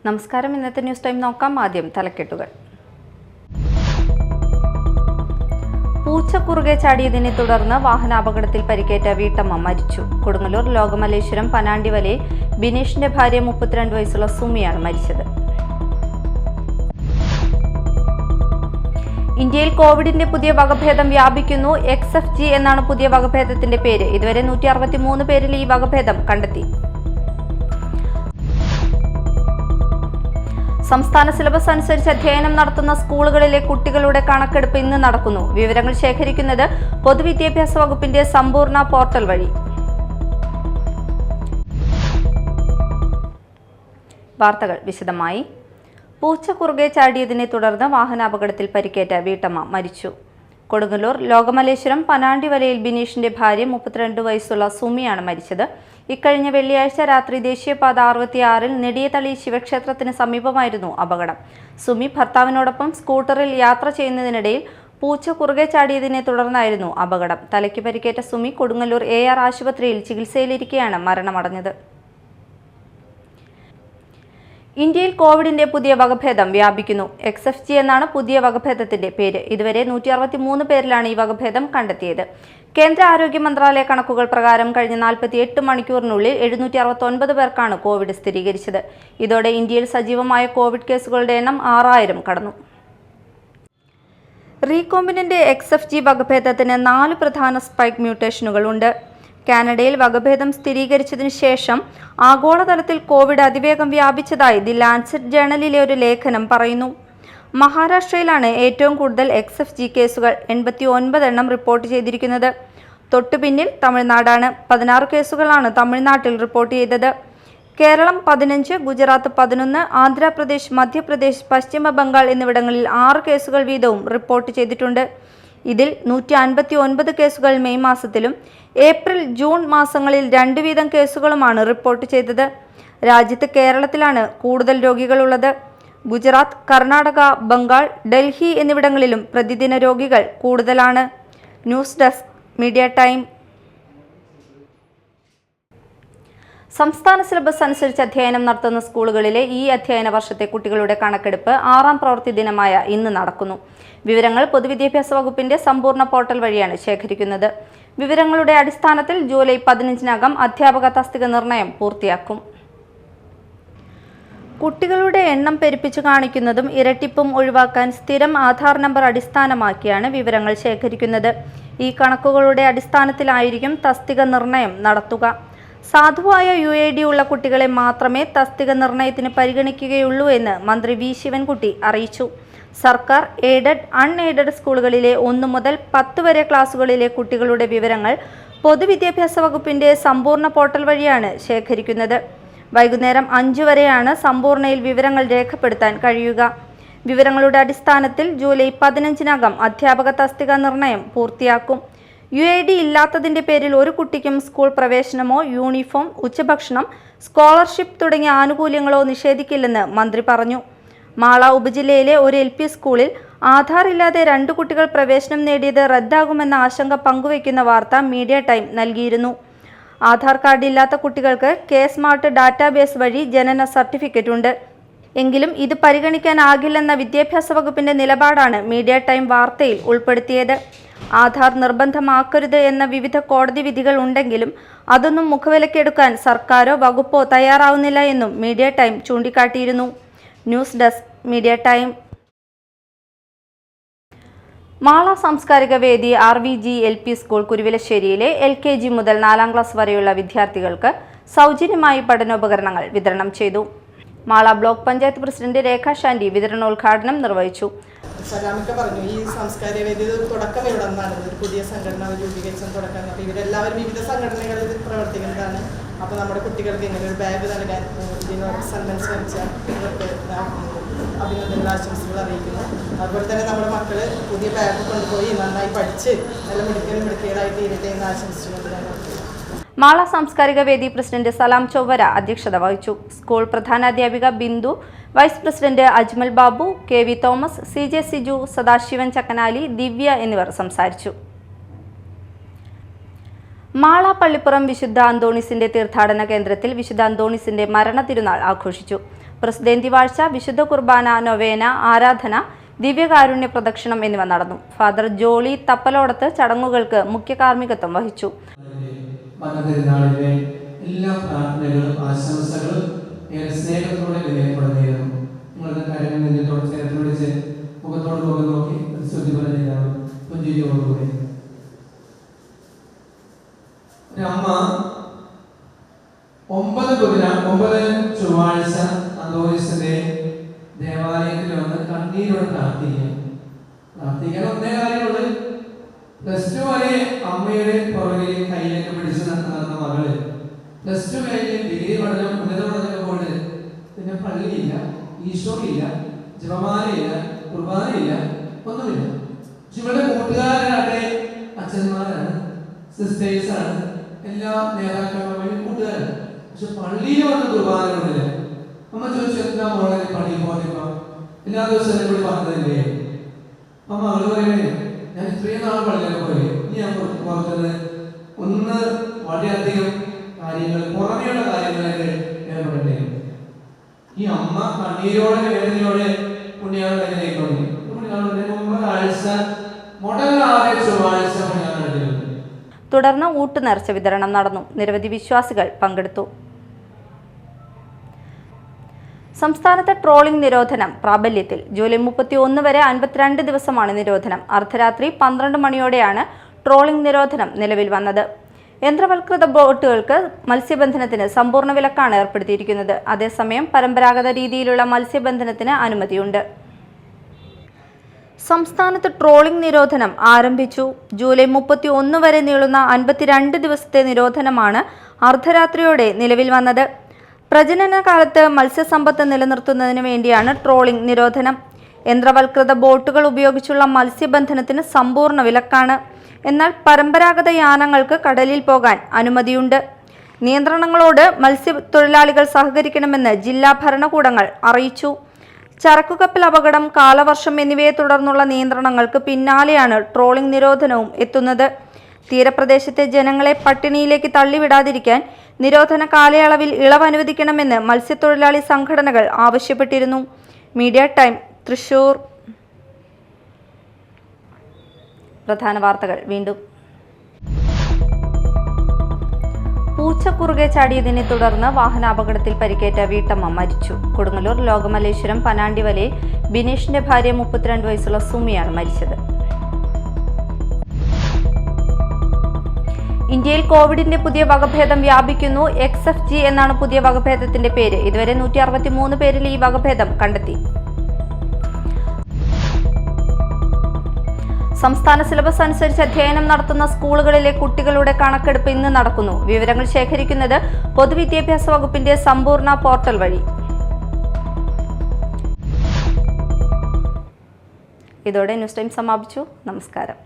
നമസ്കാരം. ഇന്നത്തെ news time നോക്കാം. ആദ്യം തലക്കെട്ടുകൾ. പൂച്ച കുറുകെ ചാടിയതിനെ തുടർന്ന് വാഹനാപകടത്തിൽ പരിക്കേറ്റ വീട്ടമ്മ മരിച്ചു. കൊടുങ്ങല്ലൂർ ലോകമല്ലേശ്വരം പനാണ്ടിവലയിൽ ബിനീഷിന്റെ ഭാര്യ 32 വയസ്സുള്ള സുമിയാണ് മരിച്ചത്. ഇന്ത്യയിൽ കോവിഡിന്റെ പുതിയ വകഭേദം വ്യാപിക്കുന്നു. XFG എന്നാണ് പുതിയ വകഭേദത്തിന്റെ പേര്. ഇതുവരെ 163 പേരിൽ ഈ വകഭേദം കണ്ടെത്തി. സംസ്ഥാന സിലബസ് അനുസരിച്ച് അധ്യയനം നടത്തുന്ന സ്കൂളുകളിലെ കുട്ടികളുടെ കണക്കെടുപ്പ് ഇന്ന് നടക്കുന്നു. വിവരങ്ങൾ ശേഖരിക്കുന്നത് പൊതുവിദ്യാഭ്യാസ വകുപ്പിന്റെ സമ്പൂർണ്ണ പോർട്ടൽ വഴി. വാർത്തകൾ വിശദമായി. പൂച്ച കുറുകെ ചാടിയതിനെ തുടർന്ന് വാഹനാപകടത്തിൽ പരിക്കേറ്റ വീട്ടമ്മ മരിച്ചു. കൊടുങ്ങല്ലൂർ ലോകമല്ലേശ്വരം പനാണ്ടിവലയിൽ ബിനീഷിന്റെ ഭാര്യ 32 വയസ്സുള്ള സുമിയാണ് മരിച്ചത്. ഇക്കഴിഞ്ഞ വെള്ളിയാഴ്ച രാത്രി ദേശീയപാത 66-ൽ നെടിയതളി ശിവക്ഷേത്രത്തിന് സമീപമായിരുന്നു അപകടം. സുമി ഭർത്താവിനോടൊപ്പം സ്കൂട്ടറിൽ യാത്ര ചെയ്യുന്നതിനിടയിൽ പൂച്ച കുറുകെ ചാടിയതിനെ തുടർന്നായിരുന്നു അപകടം. തലയ്ക്ക് പരിക്കേറ്റ സുമി കൊടുങ്ങല്ലൂർ AR ആശുപത്രിയിൽ ചികിത്സയിലിരിക്കെയാണ് മരണമടഞ്ഞത്. ഇന്ത്യയിൽ കോവിഡിന്റെ പുതിയ വകഭേദം വ്യാപിക്കുന്നു. XFG എന്നാണ് പുതിയ വകഭേദത്തിന്റെ പേര്. ഇതുവരെ 163 പേരിലാണ് ഈ വകഭേദം കണ്ടെത്തിയത്. കേന്ദ്ര ആരോഗ്യ മന്ത്രാലയ കണക്കുകൾ പ്രകാരം കഴിഞ്ഞ 48 മണിക്കൂറിനുള്ളിൽ 769 പേർക്കാണ് കോവിഡ് സ്ഥിരീകരിച്ചത്. ഇതോടെ ഇന്ത്യയിൽ സജീവമായ കോവിഡ് കേസുകളുടെ എണ്ണം 6000 കടന്നു. റീകോമ്പിനന്റ് XFG വകഭേദത്തിന് 4 പ്രധാന സ്പൈക്ക് മ്യൂട്ടേഷനുകൾ ഉണ്ട്. കാനഡയിൽ വകഭേദം സ്ഥിരീകരിച്ചതിനു ശേഷം ആഗോളതലത്തിൽ കോവിഡ് അതിവേഗം വ്യാപിച്ചതായി ദി ലാൻസെറ്റ് ജേണലിലെ ഒരു ലേഖനം പറയുന്നു. മഹാരാഷ്ട്രയിലാണ് ഏറ്റവും കൂടുതൽ XFG കേസുകൾ. 89 എണ്ണം റിപ്പോർട്ട് ചെയ്തിരിക്കുന്നത്. തൊട്ടുപിന്നിൽ തമിഴ്നാടാണ്. 16 കേസുകളാണ് തമിഴ്നാട്ടിൽ റിപ്പോർട്ട് ചെയ്തത്. കേരളം 15, ഗുജറാത്ത് 11, ആന്ധ്രാപ്രദേശ്, മധ്യപ്രദേശ്, പശ്ചിമ ബംഗാൾ എന്നിവിടങ്ങളിൽ 6 കേസുകൾ വീതവും റിപ്പോർട്ട് ചെയ്തിട്ടുണ്ട്. ഇതിൽ 159 കേസുകൾ മെയ് മാസത്തിലും ഏപ്രിൽ, ജൂൺ മാസങ്ങളിൽ 2 വീതം കേസുകളുമാണ് റിപ്പോർട്ട് ചെയ്തത്. രാജ്യത്ത് കേരളത്തിലാണ് കൂടുതൽ രോഗികളുള്ളത്. ഗുജറാത്ത്, കർണാടക, ബംഗാൾ, ഡൽഹി എന്നിവിടങ്ങളിലും പ്രതിദിന രോഗികൾ കൂടുതലാണ്. News desk, media time. സംസ്ഥാന സിലബസ് അനുസരിച്ച് അധ്യയനം നടത്തുന്ന സ്കൂളുകളിലെ ഈ അധ്യയന വർഷത്തെ കുട്ടികളുടെ കണക്കെടുപ്പ് 6ാം പ്രവൃത്തി ദിനമായ ഇന്ന് നടക്കുന്നു. വിവരങ്ങൾ പൊതുവിദ്യാഭ്യാസ വകുപ്പിന്റെ സമ്പൂർണ്ണ പോർട്ടൽ വഴിയാണ് ശേഖരിക്കുന്നത്. വിവരങ്ങളുടെ അടിസ്ഥാനത്തിൽ ജൂലൈ 15-നകം അധ്യാപക തസ്തിക നിർണയം പൂർത്തിയാക്കും. കുട്ടികളുടെ എണ്ണം പെരുപ്പിച്ചു കാണിക്കുന്നതും ഇരട്ടിപ്പും ഒഴിവാക്കാൻ സ്ഥിരം ആധാർ നമ്പർ അടിസ്ഥാനമാക്കിയാണ് വിവരങ്ങൾ ശേഖരിക്കുന്നത്. ഈ കണക്കുകളുടെ അടിസ്ഥാനത്തിലായിരിക്കും തസ്തിക നിർണയം നടത്തുക. സാധുവായ UID ഉള്ള കുട്ടികളെ മാത്രമേ തസ്തിക നിർണയത്തിന് പരിഗണിക്കുകയുള്ളൂ എന്ന് മന്ത്രി V. ശിവൻകുട്ടി അറിയിച്ചു. സർക്കാർ, എയ്ഡഡ്, അൺഎയ്ഡഡ് സ്കൂളുകളിലെ 1 മുതൽ 10 വരെ ക്ലാസുകളിലെ കുട്ടികളുടെ വിവരങ്ങൾ പൊതുവിദ്യാഭ്യാസ വകുപ്പിന്റെ സമ്പൂർണ്ണ പോർട്ടൽ വഴിയാണ് ശേഖരിക്കുന്നത്. വൈകുന്നേരം 5 വരെയാണ് സമ്പൂർണ്ണയിൽ വിവരങ്ങൾ രേഖപ്പെടുത്താൻ കഴിയുക. വിവരങ്ങളുടെ അടിസ്ഥാനത്തിൽ ജൂലൈ 15-നകം അധ്യാപക തസ്തിക നിർണയം പൂർത്തിയാക്കും. UID ഇല്ലാത്തതിന്റെ പേരിൽ ഒരു കുട്ടിക്കും സ്കൂൾ പ്രവേശനമോ യൂണിഫോം, ഉച്ചഭക്ഷണം, സ്കോളർഷിപ്പ് തുടങ്ങിയ ആനുകൂല്യങ്ങളോ നിഷേധിക്കില്ലെന്ന് മന്ത്രി പറഞ്ഞു. മാള ഉപജില്ലയിലെ ഒരു LP സ്കൂളിൽ ആധാർ ഇല്ലാതെ 2 കുട്ടികൾ പ്രവേശനം നേടിയത് റദ്ദാകുമെന്ന ആശങ്ക പങ്കുവയ്ക്കുന്ന വാർത്ത മീഡിയ ടൈം നൽകിയിരുന്നു. ആധാർ കാർഡ് ഇല്ലാത്ത കുട്ടികൾക്ക് K-സ്മാർട്ട് ഡാറ്റാബേസ് വഴി ജനന സർട്ടിഫിക്കറ്റ് ഉണ്ട്. എങ്കിലും ഇത് പരിഗണിക്കാനാകില്ലെന്ന വിദ്യാഭ്യാസ വകുപ്പിന്റെ നിലപാടാണ് മീഡിയ ടൈം വാർത്തയിൽ ഉൾപ്പെടുത്തിയത്. ആധാർ നിർബന്ധമാക്കരുത് എന്ന വിവിധ കോടതി വിധികൾ ഉണ്ടെങ്കിലും അതൊന്നും മുഖവിലക്കെടുക്കാൻ സർക്കാരോ വകുപ്പോ തയ്യാറാവുന്നില്ല എന്നും മീഡിയ ടൈം ചൂണ്ടിക്കാട്ടിയിരുന്നു. News desk, media time. Mala സാംസ്കാരിക വേദി RVG LP സ്കൂൾ കുരുവിലശ്ശേരിയിലെ LKG മുതൽ 4ാം ക്ലാസ് വരെയുള്ള വിദ്യാർത്ഥികൾക്ക് സൗജന്യമായി പഠനോപകരണങ്ങൾ വിതരണം ചെയ്തു. മാള ബ്ലോക്ക് പഞ്ചായത്ത് പ്രസിഡന്റ് രേഖ ഷാൻഡി വിതരണോദ്ഘാടനം നിർവഹിച്ചു. സലാമിക്ക പറഞ്ഞു, ഈ സാംസ്കാരിക വേദി തുടക്കം ഇവിടെ നിന്നാണ്. ഒരു പുതിയ സംഘടന രൂപീകരിച്ച തുടക്കം. അപ്പോൾ ഇവരെല്ലാവരും വിവിധ സംഘടനകളിൽ പ്രവർത്തിക്കുന്നതാണ്. അപ്പോൾ നമ്മുടെ കുട്ടികൾക്ക് ഇങ്ങനെ ഒരു ബാഗ് നൽകാൻ ഇതിനോട് സന്മനസ് കാണിച്ച ഇവർക്ക് അഭിനന്ദനങ്ങൾ, ആശംസകൾ അറിയിക്കുന്നു. അതുപോലെ തന്നെ നമ്മുടെ മക്കൾ പുതിയ ബാഗ് കൊണ്ടുപോയി നന്നായി പഠിച്ച് നല്ല മിടുക്കികളായി തീരട്ടെ എന്ന് ആശംസിച്ചുകൊണ്ട് ഞാൻ മാള സാംസ്കാരിക വേദി പ്രസിഡന്റ് സലാം ചൊവ്വര അധ്യക്ഷത വഹിച്ചു. സ്കൂൾ പ്രധാനാധ്യാപിക Bindu, vice president Ajmal Babu, KV Thomas, CJ Siju, Sadasivan Chakkanali, Divya എന്നിവർ സംസാരിച്ചു. മാള പള്ളിപ്പുറം വിശുദ്ധ അന്തോണീസിന്റെ തീർത്ഥാടന കേന്ദ്രത്തിൽ വിശുദ്ധ അന്തോണീസിന്റെ മരണ തിരുനാൾ ആഘോഷിച്ചു. പ്രസിദ്ധേന്തി വാഴ്ച, വിശുദ്ധ കുർബാന, നൊവേന, ആരാധന, ദിവ്യകാരുണ്യ പ്രദക്ഷിണം എന്നിവ നടന്നു. ഫാദർ ജോളി തപ്പലോടത്ത് ചടങ്ങുകൾക്ക് മുഖ്യ കാർമ്മികത്വം വഹിച്ചു. എല്ലാ പ്രാർത്ഥനകളും ആശംസകളും സ്നേഹത്തോടെ വിനയപ്പെടുന്നതായിരുന്നു. നിങ്ങളുടെ കാര്യങ്ങൾ നെഞ്ചത്തോട് ചേർത്ത് പിടിച്ച് മുഖത്തോട് മുഖം നോക്കി സ്തുതി പറഞ്ഞതാണ് പുഞ്ചിരിയോടുകൂടി. ഒരമ്മ 9 ചൊവ്വാഴ്ച അന്തോണിസിന്റെ ദേവാലയത്തിൽ വന്ന് കണ്ണീരോട് പ്രാർത്ഥിക്കാൻ ഒന്നേ കാര്യമുള്ളൂ. +2 വരെ അമ്മയുടെ പുറകിൽ കയ്യിലൊക്കെ പിടിച്ച് നടന്ന മകള് +2 കഴിഞ്ഞ് ഡിഗ്രി പഠനം, ഉന്നത പഠനമൊക്കെ പോയിട്ട് പിന്നെ പള്ളിയില്ല, ഈശോയില്ല, ജപമാലയില്ല, കുർബാനയില്ല, ഒന്നുമില്ല. പക്ഷെ ഇവരുടെ കൂട്ടുകാരാകട്ടെ അച്ഛന്മാരാണ്, സിസ്റ്റേഴ്സാണ്, എല്ലാ നേതാക്കളുടെ കൂട്ടുകാരാണ്. പക്ഷെ പള്ളിയിൽ വന്ന് കുർബാന കൊണ്ടില്ല. അമ്മ ചോദിച്ചു, എന്താ മോളെ പള്ളിയിൽ പോകുമ്പോ എല്ലാ ദിവസവും കൂടി പറഞ്ഞതല്ലേ? അമ്മ അവള് പറയുന്നത്, ഞാൻ ഇത്രയും നാൾ പള്ളിയിൽ പോയി, ഇനി ഞാൻ പുറത്തുനിന്ന് ഒന്ന് വളരെയധികം കാര്യങ്ങൾ, പുറമെയുള്ള കാര്യങ്ങളൊക്കെ ഏർപ്പെടേണ്ടി. ഈ അമ്മ കണ്ണീരോടെ വേദനയോടെ പുണ്യാളെ എങ്ങനെയൊക്കെ 9 ആഴ്ച മുടങ്ങാതെ ചൊവ്വാഴ്ച പുണ്യാളെ. തുടർന്ന് ഊട്ടുനേർച്ച വിതരണം നടന്നു. നിരവധി വിശ്വാസികൾ പങ്കെടുത്തു. സംസ്ഥാനത്ത് ട്രോളിംഗ് നിരോധനം പ്രാബല്യത്തിൽ. ജൂലൈ 31 വരെ 52 ദിവസമാണ് നിരോധനം. അർദ്ധരാത്രി 12 മണിയോടെയാണ് ട്രോളിംഗ് നിരോധനം നിലവിൽ വന്നത്. യന്ത്രവൽകൃത ബോട്ടുകൾക്ക് മത്സ്യബന്ധനത്തിന് സമ്പൂർണ്ണ വിലക്കാണ് ഏർപ്പെടുത്തിയിരിക്കുന്നത്. അതേസമയം പരമ്പരാഗത രീതിയിലുള്ള മത്സ്യബന്ധനത്തിന് അനുമതിയുണ്ട്. സംസ്ഥാനത്ത് ട്രോളിംഗ് നിരോധനം ആരംഭിച്ചു. ജൂലൈ 31 വരെ നീളുന്ന 52 ദിവസത്തെ നിരോധനമാണ് അർദ്ധരാത്രിയോടെ നിലവിൽ വന്നത്. പ്രജനന കാലത്ത് മത്സ്യസമ്പത്ത് നിലനിർത്തുന്നതിന് വേണ്ടിയാണ് ട്രോളിംഗ് നിരോധനം. യന്ത്രവൽകൃത ബോട്ടുകൾ ഉപയോഗിച്ചുള്ള മത്സ്യബന്ധനത്തിന് സമ്പൂർണ്ണ വിലക്കാണ്. എന്നാൽ പരമ്പരാഗത യാനങ്ങൾക്ക് കടലിൽ പോകാൻ അനുമതിയുണ്ട്. നിയന്ത്രണങ്ങളോട് മത്സ്യത്തൊഴിലാളികൾ സഹകരിക്കണമെന്ന് ജില്ലാ ഭരണകൂടങ്ങൾ അറിയിച്ചു. ചരക്കുകപ്പൽ അപകടം, കാലവർഷം എന്നിവയെ തുടർന്നുള്ള നിയന്ത്രണങ്ങൾക്ക് പിന്നാലെയാണ് ട്രോളിംഗ് നിരോധനവും എത്തുന്നത്. തീരപ്രദേശത്തെ ജനങ്ങളെ പട്ടിണിയിലേക്ക് തള്ളിവിടാതിരിക്കാൻ നിരോധന കാലയളവിൽ ഇളവ് അനുവദിക്കണമെന്ന് മത്സ്യത്തൊഴിലാളി സംഘടനകൾ ആവശ്യപ്പെട്ടിരുന്നു. Media time, Thrissur. പ്രധാന വാർത്തകൾ വീണ്ടും. പൂച്ച കുറുകെ ചാടിയതിനെ തുടർന്ന് വാഹനാപകടത്തിൽ പരിക്കേറ്റ വീട്ടമ്മ മരിച്ചു. കൊടുങ്ങല്ലൂർ ലോകമല്ലേശ്വരം പനാണ്ടിവലയിൽ ബിനീഷിന്റെ ഭാര്യ 32 വയസ്സുള്ള സുമിയാണ് മരിച്ചത്. ഇന്ത്യയിൽ കോവിഡിന്റെ പുതിയ വകഭേദം വ്യാപിക്കുന്നു. XFG എന്നാണ് പുതിയ വകഭേദത്തിന്റെ പേര്. ഇതുവരെ 163 പേരിൽ ഈ വകഭേദം കണ്ടെത്തി. സംസ്ഥാന സിലബസ് അനുസരിച്ച് അധ്യയനം നടത്തുന്ന സ്കൂളുകളിലെ കുട്ടികളുടെ കണക്കെടുപ്പ് ഇന്ന് നടക്കുന്നു. വിവരങ്ങൾ ശേഖരിക്കുന്നത് പൊതുവിദ്യാഭ്യാസ വകുപ്പിന്റെ സമ്പൂർണ്ണ പോർട്ടൽ വഴി. ഇതോടെ ന്യൂസ് ടൈം സമാപിച്ചു. നമസ്കാരം.